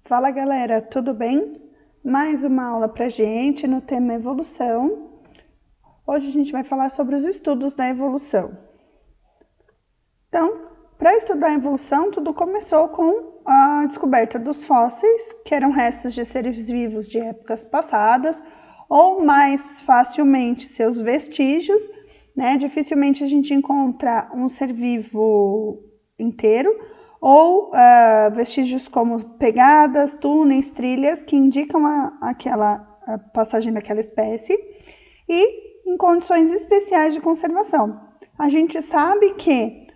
Fala galera, tudo bem? Mais uma aula pra gente no tema evolução. Hoje a gente vai falar sobre os estudos da evolução. Então, para estudar a evolução, tudo começou com a descoberta dos fósseis, que eram restos de seres vivos de épocas passadas, ou mais facilmente seus vestígios, né? Dificilmente a gente encontra um ser vivo inteiro, ou vestígios como pegadas, túneis, trilhas, que indicam a passagem daquela espécie, e em condições especiais de conservação. A gente sabe que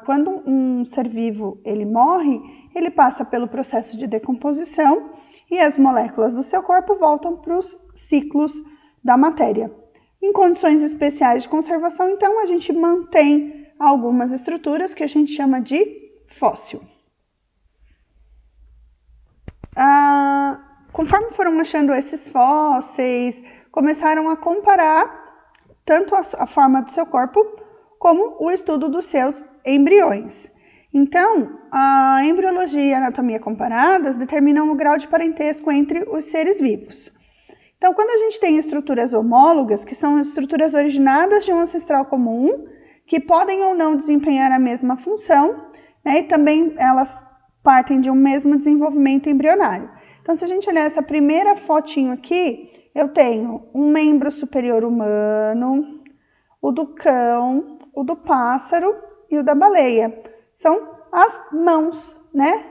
quando um ser vivo ele morre, ele passa pelo processo de decomposição e as moléculas do seu corpo voltam para os ciclos da matéria. Em condições especiais de conservação, então, a gente mantém algumas estruturas que a gente chama de fóssil. Conforme foram achando esses fósseis, começaram a comparar tanto a forma do seu corpo como o estudo dos seus embriões. Então, a embriologia e a anatomia comparadas determinam o grau de parentesco entre os seres vivos. Então, quando a gente tem estruturas homólogas, que são estruturas originadas de um ancestral comum, que podem ou não desempenhar a mesma função, né, e também elas partem de um mesmo desenvolvimento embrionário. Então, se a gente olhar essa primeira fotinho aqui, eu tenho um membro superior humano, o do cão, o do pássaro e o da baleia. São as mãos, né?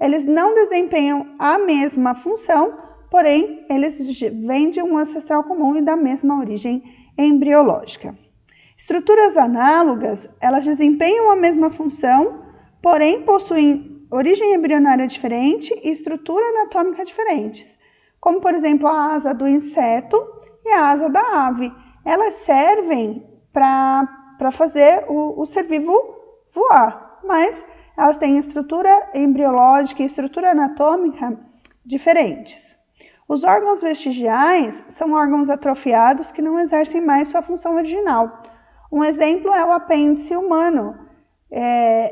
Eles não desempenham a mesma função, porém, eles vêm de um ancestral comum e da mesma origem embriológica. Estruturas análogas, elas desempenham a mesma função, porém possuem origem embrionária diferente e estrutura anatômica diferentes, como, por exemplo, a asa do inseto e a asa da ave. Elas servem para fazer o ser vivo voar, mas elas têm estrutura embriológica e estrutura anatômica diferentes. Os órgãos vestigiais são órgãos atrofiados que não exercem mais sua função original. Um exemplo é o apêndice humano.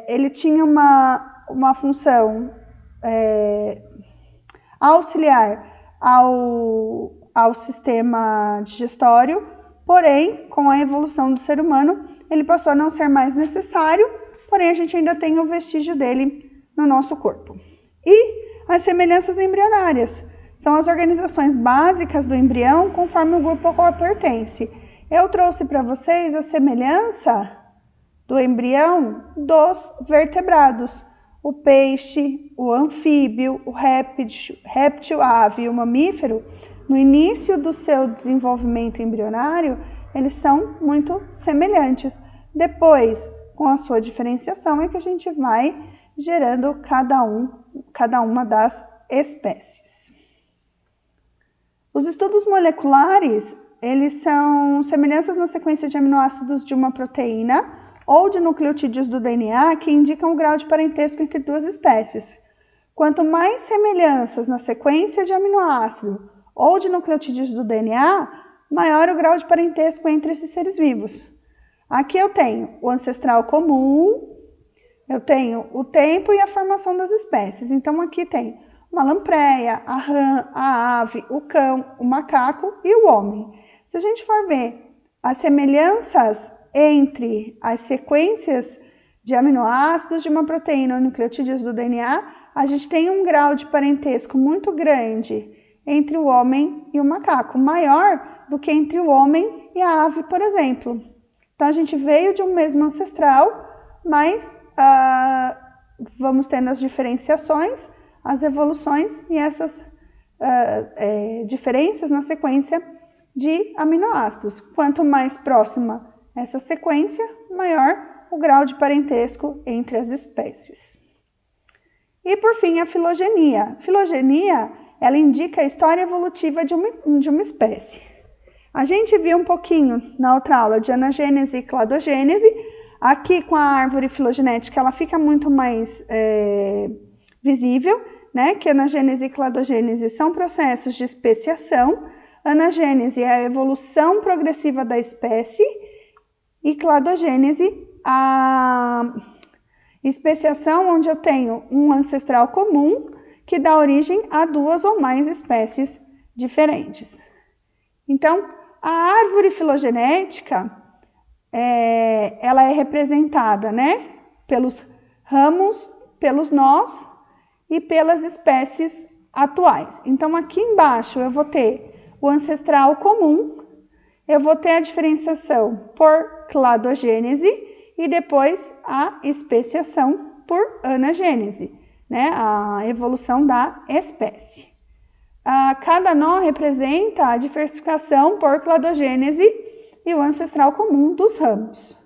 Ele tinha uma função auxiliar ao sistema digestório, porém, com a evolução do ser humano, ele passou a não ser mais necessário, porém a gente ainda tem o vestígio dele no nosso corpo. E as semelhanças embrionárias são as organizações básicas do embrião conforme o grupo ao qual pertence. Eu trouxe para vocês a semelhança do embrião dos vertebrados. O peixe, o anfíbio, o réptil, a ave e o mamífero, no início do seu desenvolvimento embrionário, eles são muito semelhantes. Depois, com a sua diferenciação, é que a gente vai gerando cada uma das espécies. Os estudos moleculares, eles são semelhanças na sequência de aminoácidos de uma proteína ou de nucleotídeos do DNA que indicam o grau de parentesco entre duas espécies. Quanto mais semelhanças na sequência de aminoácido ou de nucleotídeos do DNA, maior o grau de parentesco entre esses seres vivos. Aqui eu tenho o ancestral comum, eu tenho o tempo e a formação das espécies. Então aqui tem uma lampreia, a rã, a ave, o cão, o macaco e o homem. Se a gente for ver as semelhanças entre as sequências de aminoácidos de uma proteína ou nucleotídeos do DNA, a gente tem um grau de parentesco muito grande entre o homem e o macaco, maior do que entre o homem e a ave, por exemplo. Então, a gente veio de um mesmo ancestral, mas vamos tendo as diferenciações, as evoluções e essas diferenças na sequência de aminoácidos. Quanto mais próxima essa sequência, maior o grau de parentesco entre as espécies. E, por fim, a filogenia. Filogenia, ela indica a história evolutiva de uma espécie. A gente viu um pouquinho na outra aula de anagênese e cladogênese. Aqui, com a árvore filogenética, ela fica muito mais visível, né? Que anagênese e cladogênese são processos de especiação. Anagênese é a evolução progressiva da espécie e cladogênese, a especiação onde eu tenho um ancestral comum que dá origem a 2 ou mais espécies diferentes. Então, a árvore filogenética, ela é representada, né, pelos ramos, pelos nós e pelas espécies atuais. Então, aqui embaixo eu vou ter o ancestral comum, eu vou ter a diferenciação por cladogênese e depois a especiação por anagênese, né, a evolução da espécie. Cada nó representa a diversificação por cladogênese e o ancestral comum dos ramos.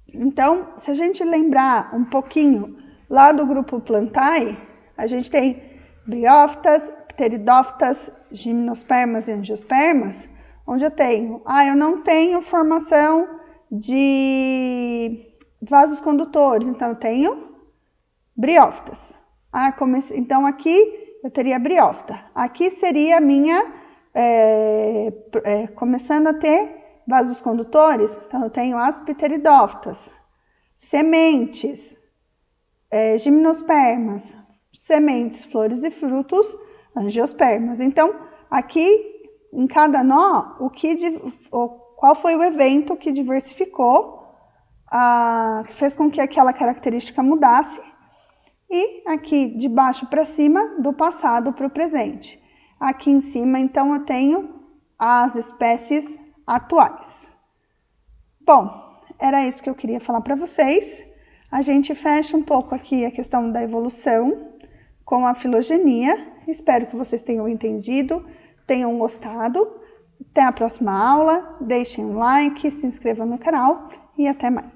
Então, se a gente lembrar um pouquinho lá do grupo Plantae, a gente tem briófitas, pteridófitas, gimnospermas e angiospermas, onde eu tenho, eu não tenho formação de vasos condutores, então eu tenho briófitas. Então aqui eu teria briófita. Aqui seria a minha, começando a ter vasos condutores, então eu tenho as pteridófitas, sementes, gimnospermas, sementes, flores e frutos, angiospermas. Então, aqui em cada nó, qual foi o evento que diversificou, que fez com que aquela característica mudasse, e aqui de baixo para cima, do passado para o presente. Aqui em cima, então, eu tenho as espécies atuais. Bom, era isso que eu queria falar para vocês. A gente fecha um pouco aqui a questão da evolução com a filogenia. Espero que vocês tenham entendido, tenham gostado. Até a próxima aula. Deixem um like, se inscrevam no canal e até mais.